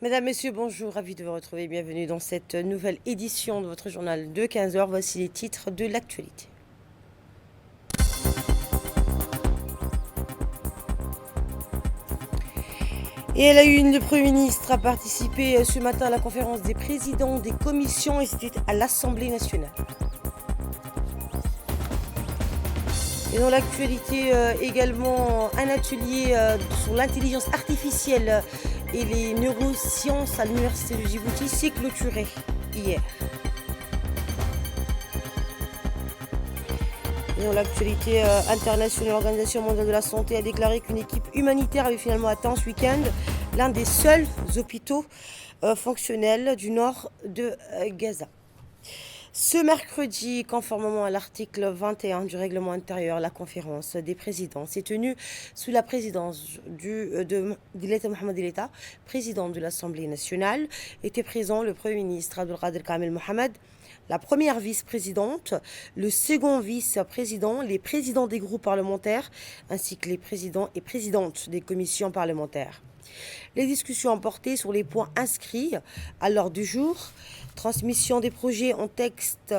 Mesdames, Messieurs, bonjour, ravi de vous retrouver. Bienvenue dans cette nouvelle édition de votre journal de 15 heures. Voici les titres de l'actualité. Et à la une, le Premier ministre a participé ce matin à la conférence des présidents des commissions et c'était à l'Assemblée nationale. Et dans l'actualité également, un atelier sur l'intelligence artificielle et les neurosciences à l'Université de Djibouti s'est clôturé hier. Et dans l'actualité internationale, l'Organisation mondiale de la santé a déclaré qu'une équipe humanitaire avait finalement atteint ce week-end l'un des seuls hôpitaux fonctionnels du nord de Gaza. Ce mercredi, conformément à l'article 21 du règlement intérieur, la conférence des présidents s'est tenue sous la présidence d'Ileta Mohamed Ileta, président de l'Assemblée nationale. Était présent le Premier ministre Abdelkader Kamel Mohamed, la première vice-présidente, le second vice-président, les présidents des groupes parlementaires, ainsi que les présidents et présidentes des commissions parlementaires. Les discussions ont porté sur les points inscrits à l'ordre du jour. Transmission des projets en texte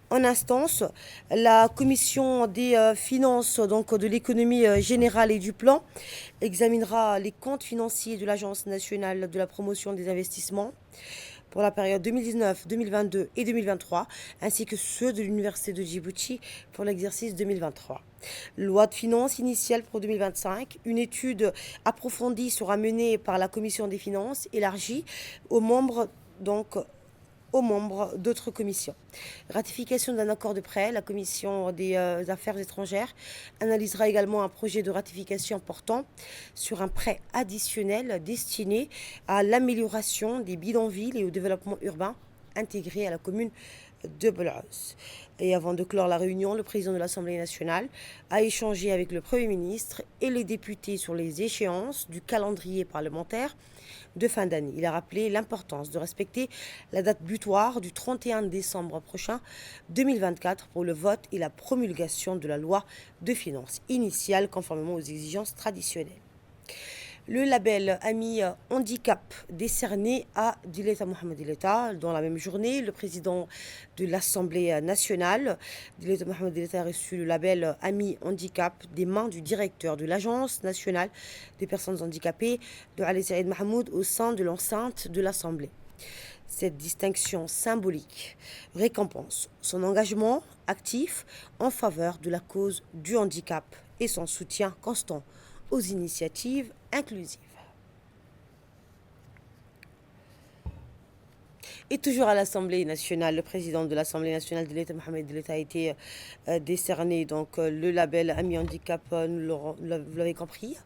en instance. La commission des finances, donc de l'économie générale et du plan, examinera les comptes financiers de l'Agence nationale de la promotion des investissements pour la période 2019, 2022 et 2023, ainsi que ceux de l'Université de Djibouti pour l'exercice 2023. Loi de finances initiale pour 2025, une étude approfondie sera menée par la commission des finances, élargie aux membres d'autres commissions. Ratification d'un accord de prêt, la commission des affaires étrangères analysera également un projet de ratification portant sur un prêt additionnel destiné à l'amélioration des bidonvilles et au développement urbain intégré à la commune de Belhoz. Et avant de clore la réunion, le président de l'Assemblée nationale a échangé avec le Premier ministre et les députés sur les échéances du calendrier parlementaire de fin d'année. Il a rappelé l'importance de respecter la date butoir du 31 décembre prochain 2024 pour le vote et la promulgation de la loi de finances initiale conformément aux exigences traditionnelles. Le label Ami Handicap décerné à Dileta Mohamed Ileta. Dans la même journée, le président de l'Assemblée nationale, Dileta Mohamed Ileta, a reçu le label Ami Handicap des mains du directeur de l'Agence nationale des personnes handicapées, de Ali Saïd Mahmoud, au sein de l'enceinte de l'Assemblée. Cette distinction symbolique récompense son engagement actif en faveur de la cause du handicap et son soutien constant aux initiatives inclusives. Et toujours à l'Assemblée nationale, le président de l'Assemblée nationale de l'État, Mohamed Ileta, a été décerné le label Ami Handicap, vous l'avez compris.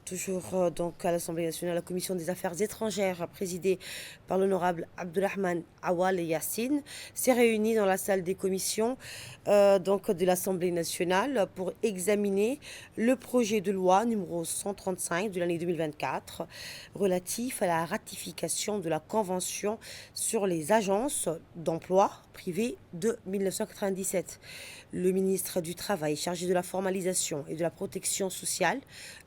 Toujours donc à l'Assemblée nationale, la commission des affaires étrangères, présidée par l'honorable Abdurrahman Awal Yassine, s'est réunie dans la salle des commissions de l'Assemblée nationale pour examiner le projet de loi numéro 135 de l'année 2024 relatif à la ratification de la Convention sur les agences d'emploi privées de 1997. Le ministre du Travail chargé de la formalisation et de la protection sociale,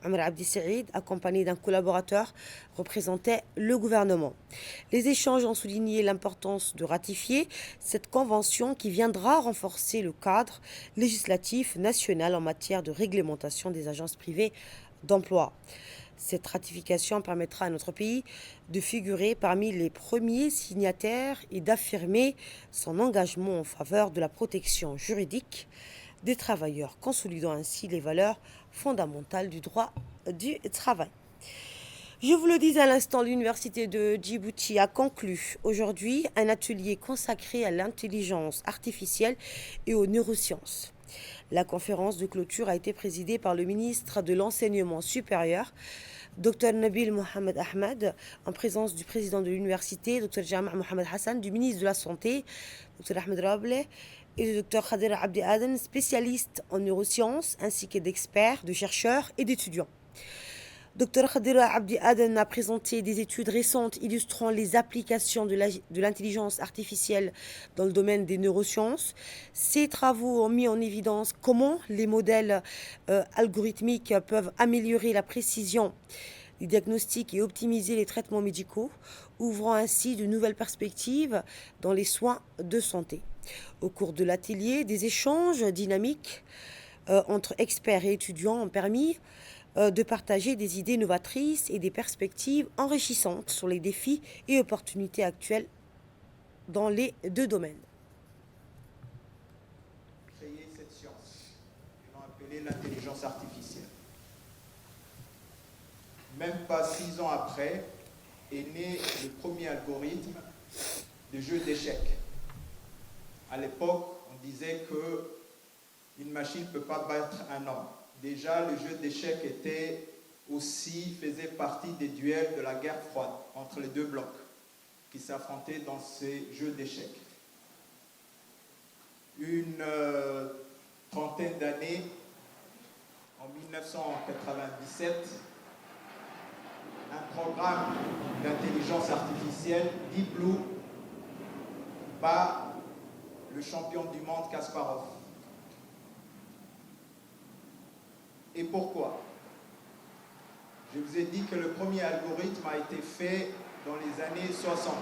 Omar Abdi Saïd, accompagné d'un collaborateur, représentait le gouvernement. Les échanges ont souligné l'importance de ratifier cette convention qui viendra renforcer le cadre législatif national en matière de réglementation des agences privées d'emploi. Cette ratification permettra à notre pays de figurer parmi les premiers signataires et d'affirmer son engagement en faveur de la protection juridique des travailleurs, consolidant ainsi les valeurs fondamentales du droit du travail. Je vous le dis à l'instant, l'Université de Djibouti a conclu aujourd'hui un atelier consacré à l'intelligence artificielle et aux neurosciences. La conférence de clôture a été présidée par le ministre de l'Enseignement supérieur, Dr Nabil Mohamed Ahmed, en présence du président de l'université, Dr Jama' Mohamed Hassan, du ministre de la Santé, Dr Ahmed Rable, et du Dr Khadir Abdi Aden, spécialiste en neurosciences, ainsi que d'experts, de chercheurs et d'étudiants. Dr Khadir Abdi Aden a présenté des études récentes illustrant les applications de l'intelligence artificielle dans le domaine des neurosciences. Ces travaux ont mis en évidence comment les modèles algorithmiques peuvent améliorer la précision du diagnostic et optimiser les traitements médicaux, ouvrant ainsi de nouvelles perspectives dans les soins de santé. Au cours de l'atelier, des échanges dynamiques entre experts et étudiants ont permis de partager des idées novatrices et des perspectives enrichissantes sur les défis et opportunités actuelles dans les deux domaines. Créer cette science que l'on appelait l'intelligence artificielle. Même pas 6 ans après, est né le premier algorithme de jeu d'échecs. À l'époque, on disait qu'une machine ne peut pas battre un homme. Déjà, le jeu d'échecs faisait partie des duels de la guerre froide entre les deux blocs qui s'affrontaient dans ces jeux d'échecs. Une trentaine d'années, en 1997, un programme d'intelligence artificielle, Deep Blue, bat le champion du monde Kasparov. Et pourquoi? Je vous ai dit que le premier algorithme a été fait dans les années 60.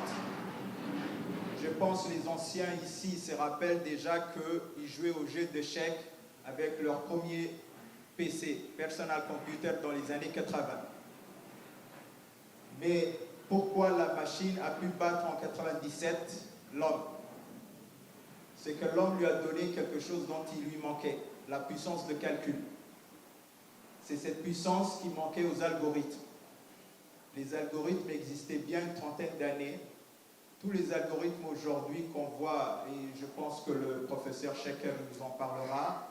Je pense que les anciens ici se rappellent déjà qu'ils jouaient au jeu d'échecs avec leur premier PC, personal computer, dans les années 80. Mais pourquoi la machine a pu battre en 97 l'homme? C'est que l'homme lui a donné quelque chose dont il lui manquait, la puissance de calcul. C'est cette puissance qui manquait aux algorithmes. Les algorithmes existaient bien une trentaine d'années. Tous les algorithmes aujourd'hui qu'on voit, et je pense que le professeur Sheker nous en parlera,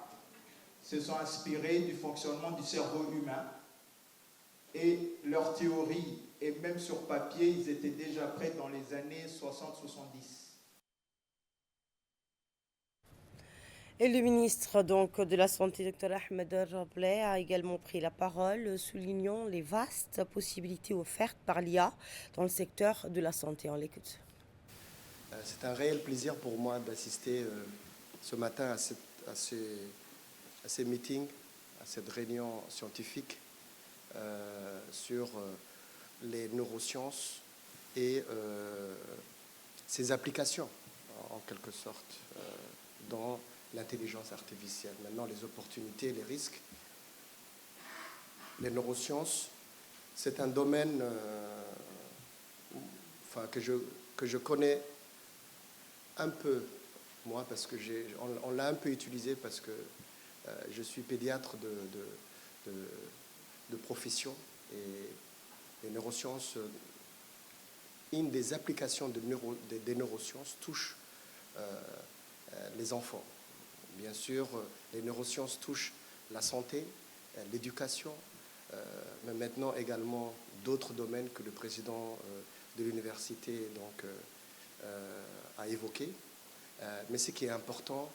se sont inspirés du fonctionnement du cerveau humain. Et leur théorie, et même sur papier, ils étaient déjà prêts dans les années 60-70. Et le ministre donc, de la Santé, Dr Ahmed Rableh, a également pris la parole, soulignant les vastes possibilités offertes par l'IA dans le secteur de la santé. On l'écoute. C'est un réel plaisir pour moi d'assister ce matin à ces meetings, à cette réunion scientifique sur les neurosciences et ses applications, en quelque sorte, dans l'intelligence artificielle. Maintenant, les opportunités et les risques. Les neurosciences, c'est un domaine que je connais un peu, moi, parce que on l'a un peu utilisé parce que je suis pédiatre de profession, et les neurosciences, une des applications des neurosciences touche les enfants. Bien sûr, les neurosciences touchent la santé, l'éducation, mais maintenant également d'autres domaines que le président de l'université a évoqué. Mais ce qui est important,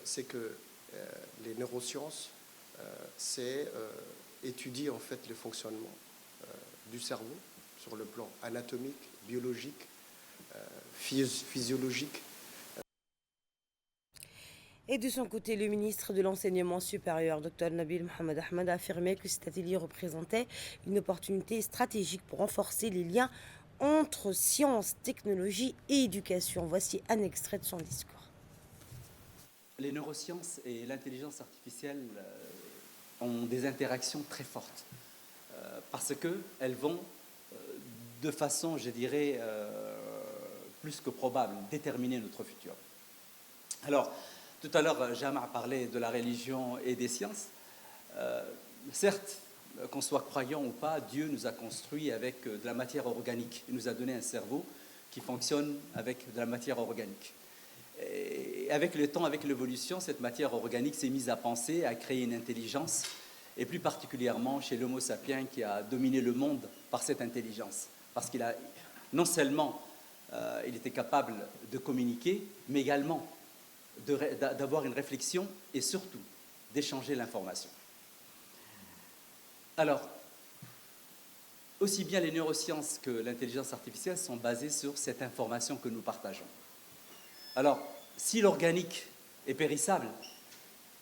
c'est que les neurosciences, c'est étudier en fait le fonctionnement du cerveau sur le plan anatomique, biologique, physiologique. Et de son côté, le ministre de l'Enseignement supérieur, Dr Nabil Mohamed Ahmed, a affirmé que cet atelier représentait une opportunité stratégique pour renforcer les liens entre sciences, technologie et éducation. Voici un extrait de son discours. Les neurosciences et l'intelligence artificielle ont des interactions très fortes parce qu'elles vont de façon, je dirais, plus que probable, déterminer notre futur. Alors, tout à l'heure, Jama a parlé de la religion et des sciences. Certes, qu'on soit croyant ou pas, Dieu nous a construits avec de la matière organique. Il nous a donné un cerveau qui fonctionne avec de la matière organique. Et avec le temps, avec l'évolution, cette matière organique s'est mise à penser, à créer une intelligence, et plus particulièrement chez l'Homo sapiens qui a dominé le monde par cette intelligence. Parce qu'il a, non seulement il était capable de communiquer, mais également d'avoir une réflexion et surtout d'échanger l'information. Alors, aussi bien les neurosciences que l'intelligence artificielle sont basées sur cette information que nous partageons. Alors, si l'organique est périssable,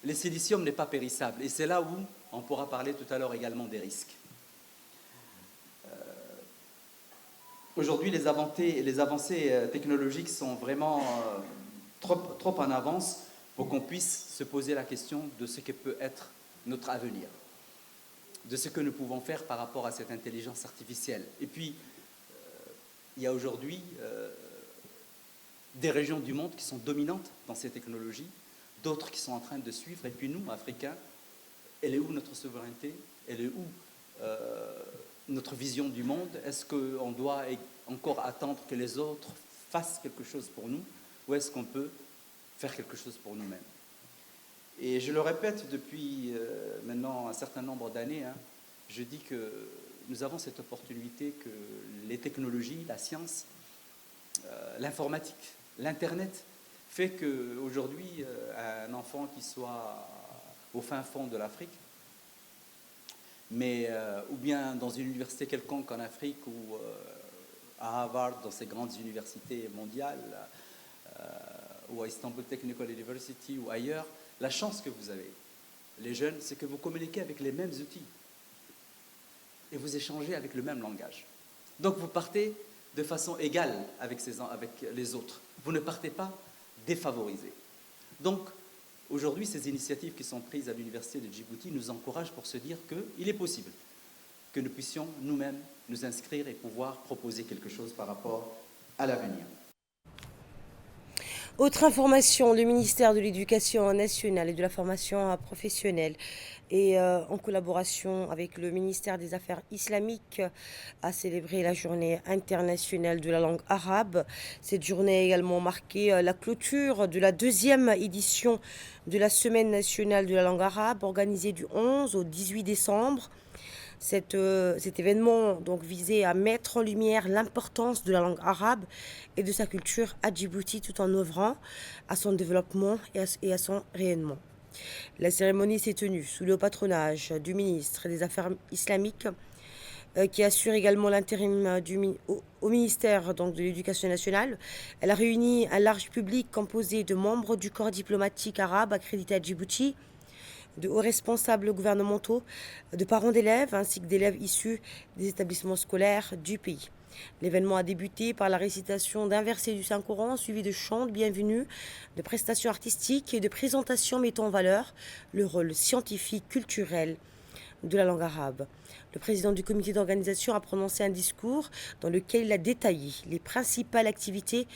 le silicium n'est pas périssable. Et c'est là où on pourra parler tout à l'heure également des risques. Aujourd'hui, les avancées technologiques sont vraiment trop en avance pour qu'on puisse se poser la question de ce que peut être notre avenir, de ce que nous pouvons faire par rapport à cette intelligence artificielle. Et puis, il y a aujourd'hui des régions du monde qui sont dominantes dans ces technologies, d'autres qui sont en train de suivre. Et puis nous, Africains, elle est où notre souveraineté? Elle est où notre vision du monde? Est-ce qu'on doit encore attendre que les autres fassent quelque chose pour nous, ou est-ce qu'on peut faire quelque chose pour nous-mêmes? Et je le répète depuis maintenant un certain nombre d'années, hein, je dis que nous avons cette opportunité que les technologies, la science, l'informatique, l'Internet fait qu'aujourd'hui, un enfant qui soit au fin fond de l'Afrique, mais ou bien dans une université quelconque en Afrique ou à Harvard, dans ces grandes universités mondiales, ou à Istanbul Technical University ou ailleurs, la chance que vous avez, les jeunes, c'est que vous communiquez avec les mêmes outils et vous échangez avec le même langage. Donc vous partez de façon égale avec les autres. Vous ne partez pas défavorisés. Donc, aujourd'hui, ces initiatives qui sont prises à l'Université de Djibouti nous encouragent pour se dire qu'il est possible que nous puissions nous-mêmes nous inscrire et pouvoir proposer quelque chose par rapport à l'avenir. Autre information, le ministère de l'Éducation nationale et de la formation professionnelle et en collaboration avec le ministère des Affaires islamiques a célébré la journée internationale de la langue arabe. Cette journée a également marqué la clôture de la 2e édition de la Semaine nationale de la langue arabe organisée du 11 au 18 décembre. Cet événement donc visait à mettre en lumière l'importance de la langue arabe et de sa culture à Djibouti tout en œuvrant à son développement et à son rayonnement. La cérémonie s'est tenue sous le patronage du ministre des Affaires islamiques qui assure également l'intérim au ministère donc, de l'Éducation nationale. Elle a réuni un large public composé de membres du corps diplomatique arabe accrédité à Djibouti, de hauts responsables gouvernementaux, de parents d'élèves ainsi que d'élèves issus des établissements scolaires du pays. L'événement a débuté par la récitation d'un verset du Saint-Coran suivi de chants de bienvenue, de prestations artistiques et de présentations mettant en valeur le rôle scientifique, culturel de la langue arabe. Le président du comité d'organisation a prononcé un discours dans lequel il a détaillé les principales activités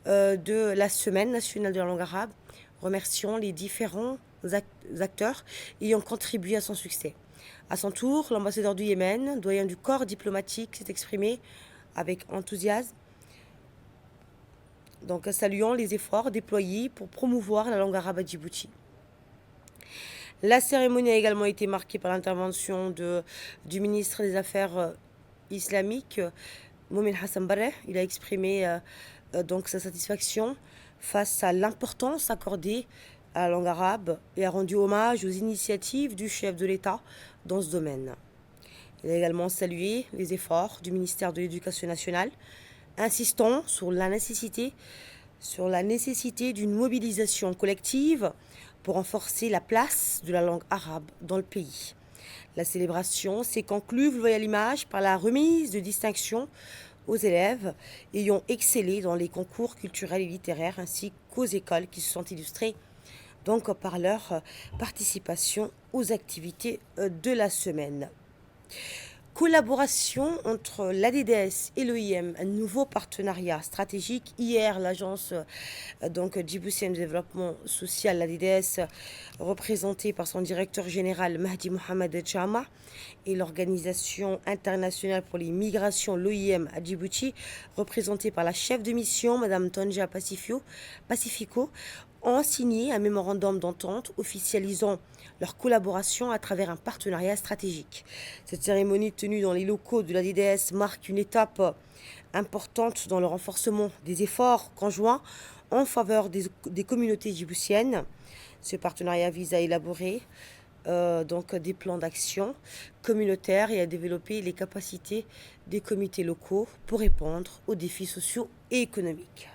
de la Semaine nationale de la langue arabe, remerciant les différents acteurs ayant contribué à son succès. À son tour, l'ambassadeur du Yémen, doyen du corps diplomatique, s'est exprimé avec enthousiasme, donc saluant les efforts déployés pour promouvoir la langue arabe à Djibouti. La cérémonie a également été marquée par l'intervention du ministre des Affaires islamiques, Momin Hassan Barre. Il a exprimé donc sa satisfaction face à l'importance accordée à la langue arabe et a rendu hommage aux initiatives du chef de l'État dans ce domaine. Il a également salué les efforts du ministère de l'Éducation nationale, insistant sur la nécessité d'une mobilisation collective pour renforcer la place de la langue arabe dans le pays. La célébration s'est conclue, vous le voyez à l'image, par la remise de distinctions aux élèves ayant excellé dans les concours culturels et littéraires ainsi qu'aux écoles qui se sont illustrées donc par leur participation aux activités de la semaine. Collaboration entre l'ADDS et l'OIM, un nouveau partenariat stratégique. Hier, l'agence djiboutienne de développement social, l'ADDS, représentée par son directeur général Mahdi Mohamed Chama, et l'Organisation internationale pour les migrations, l'OIM à Djibouti, représentée par la chef de mission, Madame Tonja Pacifico, ont signé un mémorandum d'entente officialisant leur collaboration à travers un partenariat stratégique. Cette cérémonie tenue dans les locaux de l'ADDS marque une étape importante dans le renforcement des efforts conjoints en faveur des communautés djiboutiennes. Ce partenariat vise à élaborer donc des plans d'action communautaires et à développer les capacités des comités locaux pour répondre aux défis sociaux et économiques.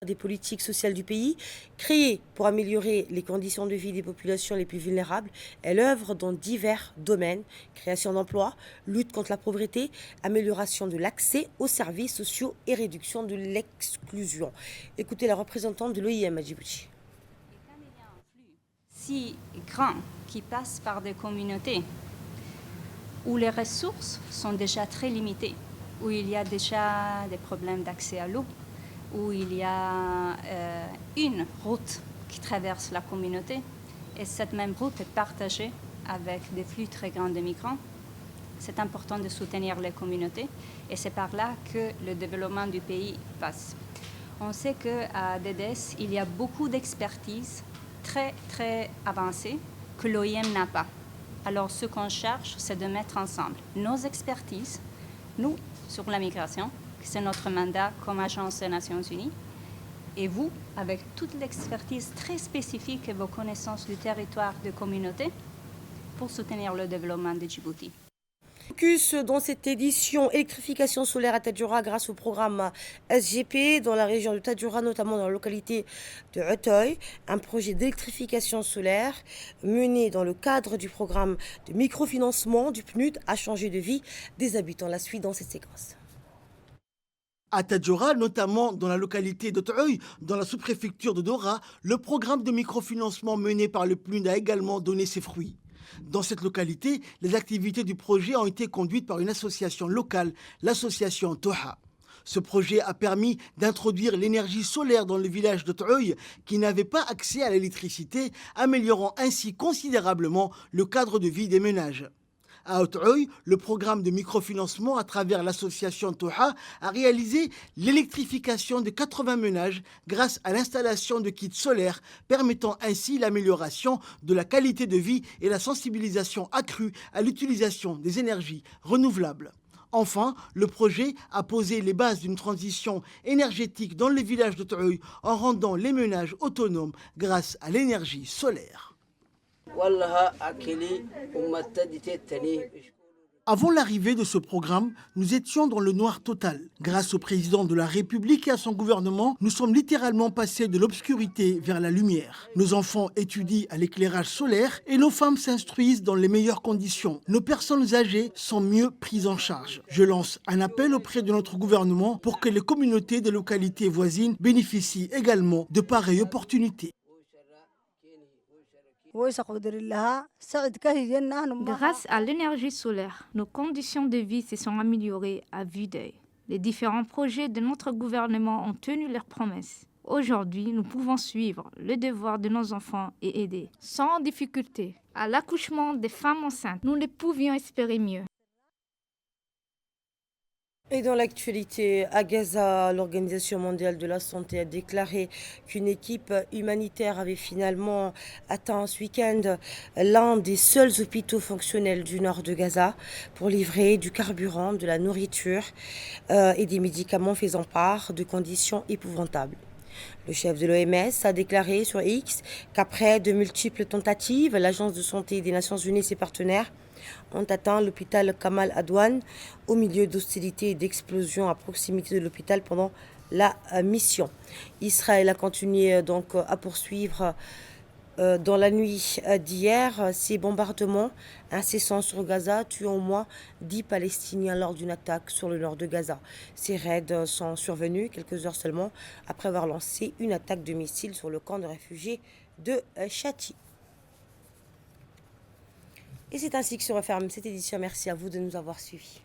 des politiques sociales du pays, créée pour améliorer les conditions de vie des populations les plus vulnérables. Elle œuvre dans divers domaines, création d'emplois, lutte contre la pauvreté, amélioration de l'accès aux services sociaux et réduction de l'exclusion. Écoutez la représentante de l'OIM à Djibouti. Si grand qui passe par des communautés où les ressources sont déjà très limitées, où il y a déjà des problèmes d'accès à l'eau, où il y a une route qui traverse la communauté, et cette même route est partagée avec des flux très grands de migrants. C'est important de soutenir les communautés, et c'est par là que le développement du pays passe. On sait qu'à DDS, il y a beaucoup d'expertise très, très avancée que l'OIM n'a pas. Alors, ce qu'on cherche, c'est de mettre ensemble nos expertises, nous, sur la migration, c'est notre mandat comme agence des Nations Unies, et vous, avec toute l'expertise très spécifique et vos connaissances du territoire de communauté, pour soutenir le développement de Djibouti. Focus dans cette édition électrification solaire à Tadjoura grâce au programme SGP dans la région de Tadjoura, notamment dans la localité de Otoy, un projet d'électrification solaire mené dans le cadre du programme de microfinancement du PNUD a changé de vie des habitants. La suite dans cette séquence. À Tadjoura, notamment dans la localité d'Otoy, dans la sous-préfecture de Dora, le programme de microfinancement mené par le PNUD a également donné ses fruits. Dans cette localité, les activités du projet ont été conduites par une association locale, l'association Toha. Ce projet a permis d'introduire l'énergie solaire dans le village de T'Oy, qui n'avait pas accès à l'électricité, améliorant ainsi considérablement le cadre de vie des ménages. À Otoy, le programme de microfinancement à travers l'association Toha a réalisé l'électrification de 80 ménages grâce à l'installation de kits solaires, permettant ainsi l'amélioration de la qualité de vie et la sensibilisation accrue à l'utilisation des énergies renouvelables. Enfin, le projet a posé les bases d'une transition énergétique dans les villages de T'Oy en rendant les ménages autonomes grâce à l'énergie solaire. Avant l'arrivée de ce programme, nous étions dans le noir total. Grâce au président de la République et à son gouvernement, nous sommes littéralement passés de l'obscurité vers la lumière. Nos enfants étudient à l'éclairage solaire et nos femmes s'instruisent dans les meilleures conditions. Nos personnes âgées sont mieux prises en charge. Je lance un appel auprès de notre gouvernement pour que les communautés des localités voisines bénéficient également de pareilles opportunités. Grâce à l'énergie solaire, nos conditions de vie se sont améliorées à vue d'œil. Les différents projets de notre gouvernement ont tenu leurs promesses. Aujourd'hui, nous pouvons suivre le devoir de nos enfants et aider sans difficulté à l'accouchement des femmes enceintes. Nous ne pouvions espérer mieux. Et dans l'actualité, à Gaza, l'Organisation mondiale de la santé a déclaré qu'une équipe humanitaire avait finalement atteint ce week-end l'un des seuls hôpitaux fonctionnels du nord de Gaza pour livrer du carburant, de la nourriture et des médicaments faisant part de conditions épouvantables. Le chef de l'OMS a déclaré sur X qu'après de multiples tentatives, l'Agence de santé des Nations Unies et ses partenaires ont atteint l'hôpital Kamal Adwan au milieu d'hostilités et d'explosions à proximité de l'hôpital pendant la mission. Israël a continué donc à poursuivre dans la nuit d'hier ces bombardements incessants sur Gaza, tuant au moins 10 Palestiniens lors d'une attaque sur le nord de Gaza. Ces raids sont survenus quelques heures seulement après avoir lancé une attaque de missiles sur le camp de réfugiés de Chati. Et c'est ainsi que se referme cette édition. Merci à vous de nous avoir suivis.